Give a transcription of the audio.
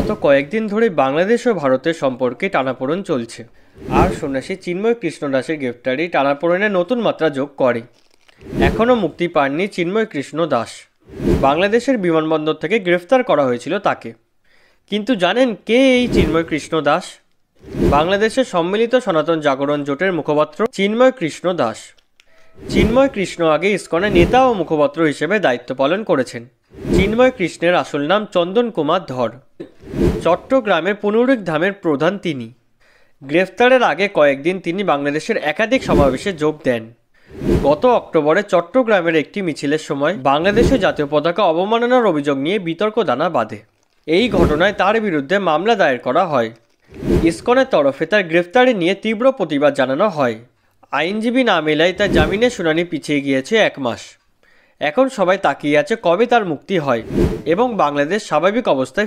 গত কয়েকদিন ধরে বাংলাদেশ ও ভারতের সম্পর্কে টানাপোড়েন চলছে, আর সন্ন্যাসী চিন্ময় কৃষ্ণ দাসের গ্রেফতারি টানাপোড়েনে নতুন মাত্রা যোগ করে। এখনও মুক্তি পাননি চিন্ময় কৃষ্ণ দাস। বাংলাদেশের বিমানবন্দর থেকে গ্রেফতার করা হয়েছিল তাকে। কিন্তু জানেন কে এই চিন্ময় কৃষ্ণ দাস? বাংলাদেশের সম্মিলিত সনাতন জাগরণ জোটের মুখপাত্র চিন্ময় কৃষ্ণ দাস। চিন্ময় কৃষ্ণ আগে ইসকনের নেতা ও মুখপাত্র হিসেবে দায়িত্ব পালন করেছেন। চিন্ময় কৃষ্ণের আসল নাম চন্দন কুমার ধর। চট্টগ্রামের পুনরুক ধামের প্রধান তিনি। গ্রেফতারের আগে কয়েকদিন তিনি বাংলাদেশের একাধিক সমাবেশে যোগ দেন। গত অক্টোবরে চট্টগ্রামের একটি মিছিলের সময় বাংলাদেশের জাতীয় পতাকা অবমাননার অভিযোগ নিয়ে বিতর্ক দানা বাঁধে। এই ঘটনায় তার বিরুদ্ধে মামলা দায়ের করা হয়। ইসকনের তরফে তার গ্রেফতারি নিয়ে তীব্র প্রতিবাদ জানানো হয়। আইনজীবী না মেলায় তার জামিনের শুনানি পিছিয়ে গিয়েছে 1 মাস। এখন সবাই তাকিয়ে আছে কবে তার মুক্তি হয় এবং বাংলাদেশ স্বাভাবিক অবস্থায়